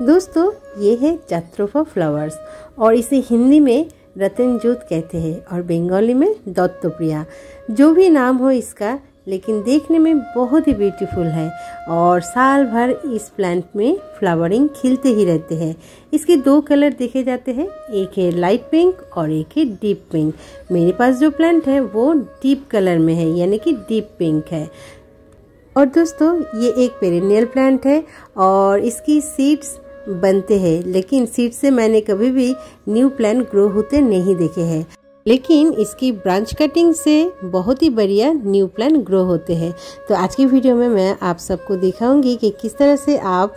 दोस्तों ये है जात्रोफा फ्लावर्स और इसे हिंदी में रतनजोत कहते हैं और बंगाली में दत्तप्रिया। जो भी नाम हो इसका, लेकिन देखने में बहुत ही ब्यूटीफुल है और साल भर इस प्लांट में फ्लावरिंग खिलते ही रहते हैं। इसके दो कलर देखे जाते हैं, एक है लाइट पिंक और एक है डीप पिंक। मेरे पास जो प्लांट है वो डीप कलर में है, यानी कि डीप पिंक है। और दोस्तों ये एक पेरेनियल प्लांट है और इसकी सीड्स बनते हैं, लेकिन सीड से मैंने कभी भी न्यू प्लांट ग्रो होते नहीं देखे हैं। लेकिन इसकी ब्रांच कटिंग से बहुत ही बढ़िया न्यू प्लांट ग्रो होते हैं। तो आज की वीडियो में मैं आप सबको दिखाऊंगी कि किस तरह से आप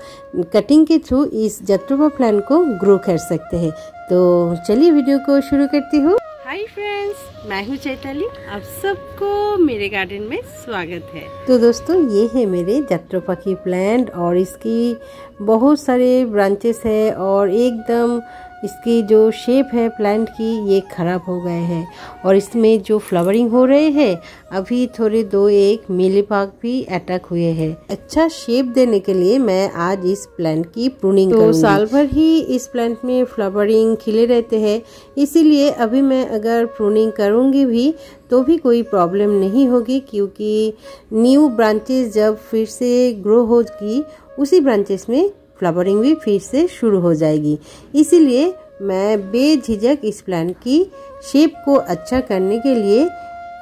कटिंग के थ्रू इस जात्रोफा प्लांट को ग्रो कर सकते हैं। तो चलिए वीडियो को शुरू करती हूँ। हाय फ्रेंड्स, मैं हूँ चैताली, आप सबको मेरे गार्डन में स्वागत है। तो दोस्तों ये है मेरे जात्रोफा की प्लांट और इसकी बहुत सारे ब्रांचेस है और एकदम इसकी जो शेप है प्लांट की ये खराब हो गए हैं और इसमें जो फ्लावरिंग हो रहे हैं अभी थोड़े दो एक मीलीबाग भी अटैक हुए हैं। अच्छा शेप देने के लिए मैं आज इस प्लांट की प्रूनिंग करूंगी। साल भर ही इस प्लांट में फ्लावरिंग खिले रहते हैं, इसीलिए अभी मैं अगर प्रूनिंग करूंगी भी तो भी कोई प्रॉब्लम नहीं होगी, क्योंकि न्यू ब्रांचेस जब फिर से ग्रो होगी उसी ब्रांचेस में फ्लावरिंग भी फिर से शुरू हो जाएगी। इसीलिए मैं बेझिझक इस प्लांट की शेप को अच्छा करने के लिए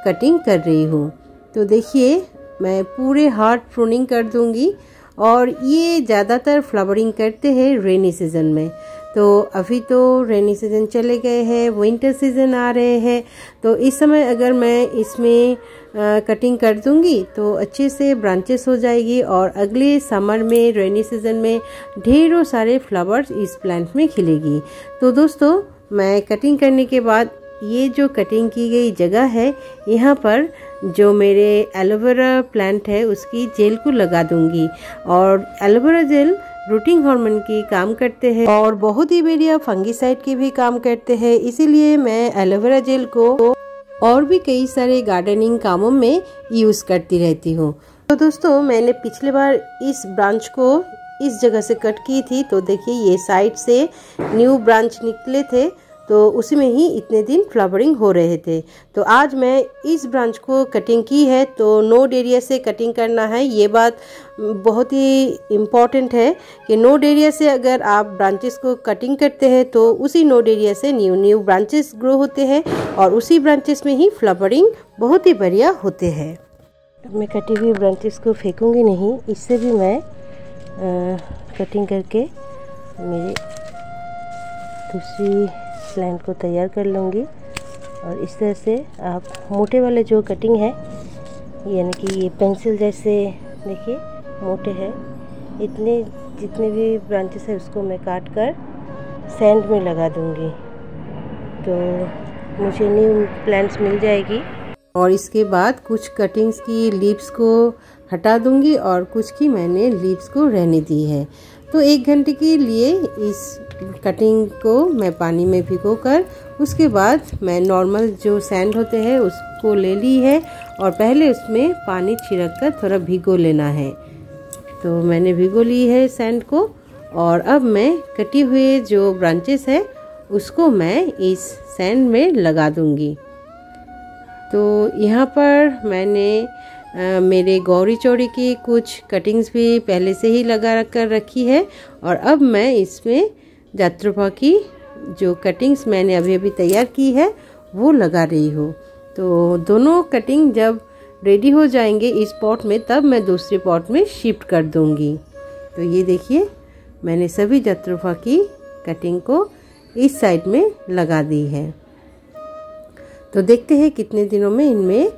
कटिंग कर रही हूँ। तो देखिए मैं पूरे हार्ड प्रूनिंग कर दूंगी और ये ज़्यादातर फ्लावरिंग करते हैं रेनी सीजन में। तो अभी तो रेनी सीजन चले गए हैं, विंटर सीजन आ रहे हैं, तो इस समय अगर मैं इसमें कटिंग कर दूंगी तो अच्छे से ब्रांचेस हो जाएगी और अगले समर में रेनी सीजन में ढेरों सारे फ्लावर्स इस प्लांट में खिलेगी। तो दोस्तों मैं कटिंग करने के बाद ये जो कटिंग की गई जगह है यहाँ पर जो मेरे एलोवेरा प्लांट है उसकी जेल को लगा दूंगी। और एलोवेरा जेल रूटिंग हार्मोन की काम करते हैं और बहुत ही बढ़िया फंगीसाइड की भी काम करते हैं, इसीलिए मैं एलोवेरा जेल को और भी कई सारे गार्डनिंग कामों में यूज करती रहती हूँ। तो दोस्तों मैंने पिछले बार इस ब्रांच को इस जगह से कट की थी, तो देखिए ये साइड से न्यू ब्रांच निकले थे, तो उसी में ही इतने दिन फ्लावरिंग हो रहे थे। तो आज मैं इस ब्रांच को कटिंग की है, तो नोड एरिया से कटिंग करना है। ये बात बहुत ही इम्पॉर्टेंट है कि नोड एरिया से अगर आप ब्रांचेस को कटिंग करते हैं तो उसी नोड एरिया से न्यू ब्रांचेस ग्रो होते हैं और उसी ब्रांचेस में ही फ्लावरिंग बहुत ही बढ़िया होते हैं। मैं कटी हुई ब्रांचेस को फेंकूंगी नहीं, इससे भी मैं कटिंग करके मेरे दूसरी प्लांट को तैयार कर लूँगी। और इस तरह से आप मोटे वाले जो कटिंग है, यानी कि ये पेंसिल जैसे देखिए मोटे हैं, इतने जितने भी ब्रांचेस है उसको मैं काट कर सैंड में लगा दूँगी, तो मुझे न्यू प्लांट्स मिल जाएगी। और इसके बाद कुछ कटिंग्स की लीव्स को हटा दूँगी और कुछ की मैंने लीव्स को रहने दी है। तो 1 घंटे के लिए इस कटिंग को मैं पानी में भिगोकर उसके बाद मैं नॉर्मल जो सैंड होते हैं उसको ले ली है और पहले उसमें पानी छिड़क कर थोड़ा भिगो लेना है। तो मैंने भिगो ली है सैंड को और अब मैं कटी हुए जो ब्रांचेस है उसको मैं इस सैंड में लगा दूंगी। तो यहाँ पर मैंने मेरे गौरी चौड़ी की कुछ कटिंग्स भी पहले से ही लगा कर रखी है और अब मैं इसमें जात्रोफा की जो कटिंग्स मैंने अभी तैयार की है वो लगा रही हूँ। तो दोनों कटिंग जब रेडी हो जाएंगे इस पॉट में, तब मैं दूसरे पॉट में शिफ्ट कर दूँगी। तो ये देखिए मैंने सभी जात्रोफा की कटिंग को इस साइड में लगा दी है। तो देखते हैं कितने दिनों में इनमें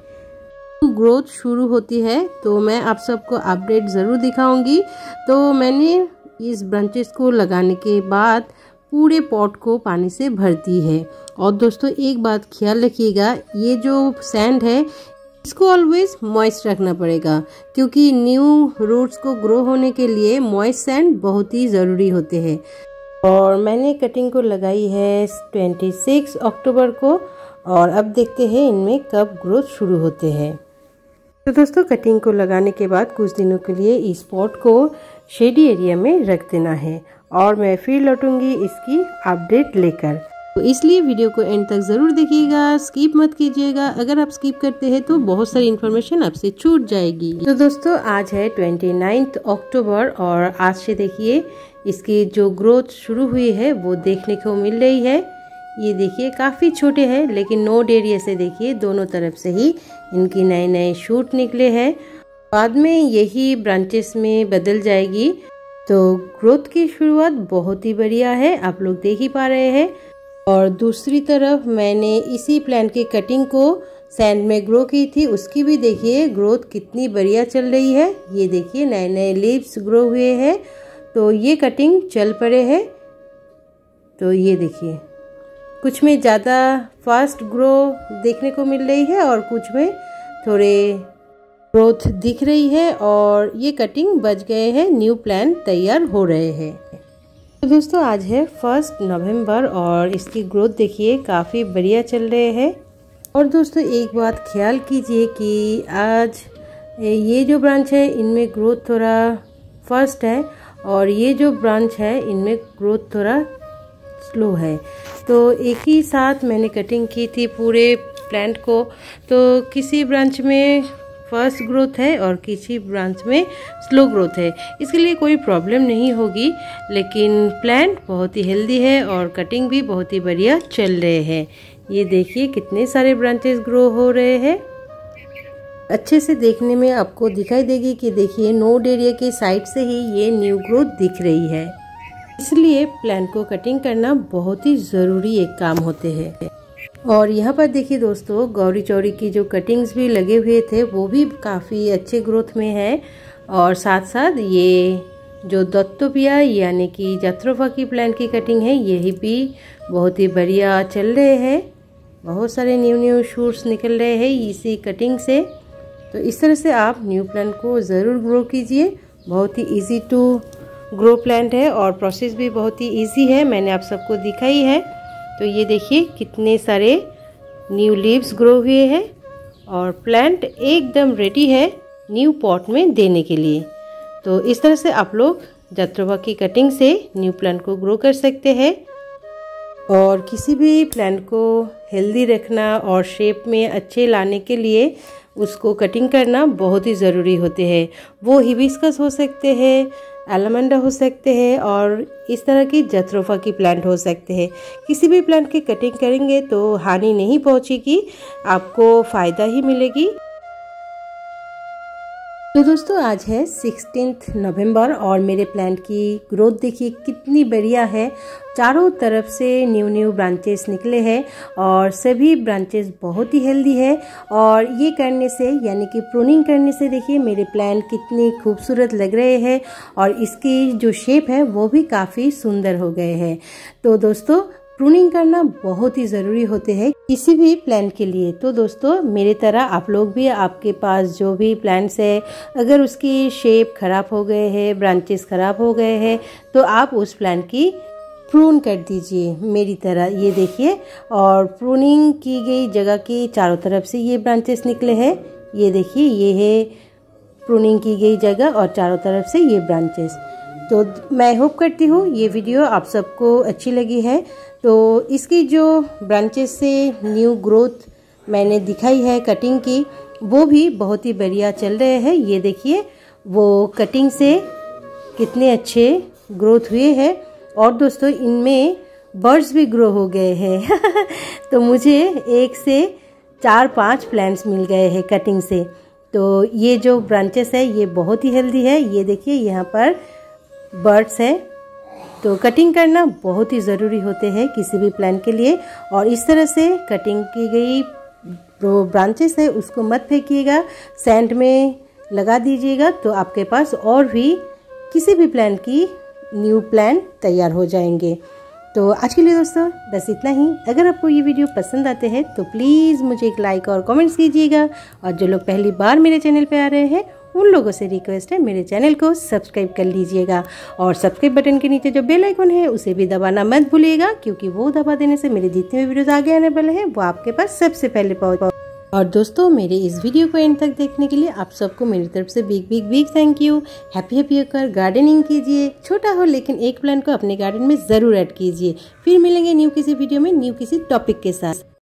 ग्रोथ शुरू होती है, तो मैं आप सबको अपडेट ज़रूर दिखाऊंगी। तो मैंने इस ब्रांचेस को लगाने के बाद पूरे पॉट को पानी से भर दी है। और दोस्तों एक बात ख्याल रखिएगा, ये जो सैंड है इसको ऑलवेज मॉइस्ट रखना पड़ेगा, क्योंकि न्यू रूट्स को ग्रो होने के लिए मॉइस्ट सैंड बहुत ही ज़रूरी होते हैं। और मैंने कटिंग को लगाई है 26 अक्टूबर को और अब देखते हैं इनमें कब ग्रोथ शुरू होते हैं। तो दोस्तों कटिंग को लगाने के बाद कुछ दिनों के लिए इस पॉट को शेडी एरिया में रख देना है और मैं फिर लौटूंगी इसकी अपडेट लेकर। तो इसलिए वीडियो को एंड तक ज़रूर देखिएगा, स्किप मत कीजिएगा। अगर आप स्किप करते हैं तो बहुत सारी इन्फॉर्मेशन आपसे छूट जाएगी। तो दोस्तों आज है 29 अक्टूबर और आज से देखिए इसकी जो ग्रोथ शुरू हुई है वो देखने को मिल रही है। ये देखिए काफ़ी छोटे हैं लेकिन नोड एरिया से देखिए दोनों तरफ से ही इनकी नए नए शूट निकले हैं। बाद में यही ब्रांचेस में बदल जाएगी। तो ग्रोथ की शुरुआत बहुत ही बढ़िया है, आप लोग देख ही पा रहे हैं। और दूसरी तरफ मैंने इसी प्लांट की कटिंग को सैंड में ग्रो की थी, उसकी भी देखिए ग्रोथ कितनी बढ़िया चल रही है। ये देखिए नए नए लीव्स ग्रो हुए हैं। तो ये कटिंग चल पड़े हैं। तो ये देखिए कुछ में ज़्यादा फास्ट ग्रो देखने को मिल रही है और कुछ में थोड़े ग्रोथ दिख रही है और ये कटिंग बच गए हैं, न्यू प्लांट तैयार हो रहे हैं। तो दोस्तों आज है 1 नवंबर और इसकी ग्रोथ देखिए काफ़ी बढ़िया चल रहे हैं। और दोस्तों एक बात ख्याल कीजिए कि आज ये जो ब्रांच है इनमें ग्रोथ थोड़ा फास्ट है और ये जो ब्रांच है इनमें ग्रोथ थोड़ा स्लो है। तो एक ही साथ मैंने कटिंग की थी पूरे प्लांट को, तो किसी ब्रांच में फास्ट ग्रोथ है और किसी ब्रांच में स्लो ग्रोथ है। इसके लिए कोई प्रॉब्लम नहीं होगी, लेकिन प्लांट बहुत ही हेल्दी है और कटिंग भी बहुत ही बढ़िया चल रहे हैं। ये देखिए कितने सारे ब्रांचेस ग्रो हो रहे हैं। अच्छे से देखने में आपको दिखाई देगी कि देखिए नोड एरिया के साइड से ही ये न्यू ग्रोथ दिख रही है। इसलिए प्लांट को कटिंग करना बहुत ही ज़रूरी एक काम होते हैं। और यहाँ पर देखिए दोस्तों गौरी चौरी की जो कटिंग्स भी लगे हुए थे वो भी काफ़ी अच्छे ग्रोथ में है। और साथ साथ ये जो दत्तोपिया यानी कि जात्रोफा की प्लांट की कटिंग है यही भी बहुत ही बढ़िया चल रहे हैं। बहुत सारे न्यू शूट्स निकल रहे हैं इसी कटिंग से। तो इस तरह से आप न्यू प्लांट को ज़रूर ग्रो कीजिए। बहुत ही ईजी टू ग्रो प्लांट है और प्रोसेस भी बहुत ही इजी है, मैंने आप सबको दिखाई है। तो ये देखिए कितने सारे न्यू लीव्स ग्रो हुए हैं और प्लांट एकदम रेडी है न्यू पॉट में देने के लिए। तो इस तरह से आप लोग जात्रोफा की कटिंग से न्यू प्लांट को ग्रो कर सकते हैं। और किसी भी प्लांट को हेल्दी रखना और शेप में अच्छे लाने के लिए उसको कटिंग करना बहुत ही ज़रूरी होते हैं। वो हिबिस्कस हो सकते हैं, एलामेंडा हो सकते हैं और इस तरह की जात्रोफा की प्लांट हो सकते हैं। किसी भी प्लांट की कटिंग करेंगे तो हानि नहीं पहुंचेगी, आपको फ़ायदा ही मिलेगी। तो दोस्तों आज है 16 नवंबर और मेरे प्लांट की ग्रोथ देखिए कितनी बढ़िया है। चारों तरफ से न्यू ब्रांचेस निकले हैं और सभी ब्रांचेस बहुत ही हेल्दी है। और ये करने से यानी कि प्रूनिंग करने से देखिए मेरे प्लांट कितने खूबसूरत लग रहे हैं और इसकी जो शेप है वो भी काफ़ी सुंदर हो गए हैं। तो दोस्तों प्रूनिंग करना बहुत ही ज़रूरी होते हैं किसी भी प्लांट के लिए। तो दोस्तों मेरे तरह आप लोग भी, आपके पास जो भी प्लांट्स है अगर उसकी शेप खराब हो गए हैं, ब्रांचेस खराब हो गए हैं, तो आप उस प्लांट की प्रून कर दीजिए मेरी तरह। ये देखिए और प्रूनिंग की गई जगह की चारों तरफ से ये ब्रांचेस निकले हैं। ये देखिए ये है प्रूनिंग की गई जगह और चारों तरफ से ये ब्रांचेस। तो मैं होप करती हूँ ये वीडियो आप सबको अच्छी लगी है। तो इसकी जो ब्रांचेस से न्यू ग्रोथ मैंने दिखाई है कटिंग की वो भी बहुत ही बढ़िया चल रहे हैं। ये देखिए वो कटिंग से कितने अच्छे ग्रोथ हुए हैं। और दोस्तों इनमें बर्ड्स भी ग्रो हो गए हैं तो मुझे 1 से 4-5 प्लांट्स मिल गए हैं कटिंग से। तो ये जो ब्रांचेस है ये बहुत ही हेल्दी है। ये देखिए यहाँ पर बर्ड्स है। तो कटिंग करना बहुत ही ज़रूरी होते हैं किसी भी प्लांट के लिए। और इस तरह से कटिंग की गई जो ब्रांचेस है उसको मत फेंकिएगा, सैंड में लगा दीजिएगा तो आपके पास और भी किसी भी प्लांट की न्यू प्लांट तैयार हो जाएंगे। तो आज के लिए दोस्तों बस इतना ही। अगर आपको ये वीडियो पसंद आते हैं तो प्लीज़ मुझे एक लाइक और कमेंट्स कीजिएगा। और जो लोग पहली बार मेरे चैनल पे आ रहे हैं उन लोगों से रिक्वेस्ट है मेरे चैनल को सब्सक्राइब कर लीजिएगा। और सब्सक्राइब बटन के नीचे जो बेल आइकन है उसे भी दबाना मत भूलिएगा, क्योंकि वो दबा देने से मेरे जितने भी वीडियोस आगे आने वाले हैं वो आपके पास सबसे पहले पहुँच। और दोस्तों मेरे इस वीडियो को एंड तक देखने के लिए आप सबको मेरी तरफ से big big big thank you. Happy होकर गार्डनिंग कीजिए, छोटा हो लेकिन एक प्लांट को अपने गार्डन में ज़रूर ऐड कीजिए। फिर मिलेंगे न्यू किसी वीडियो में न्यू किसी टॉपिक के साथ।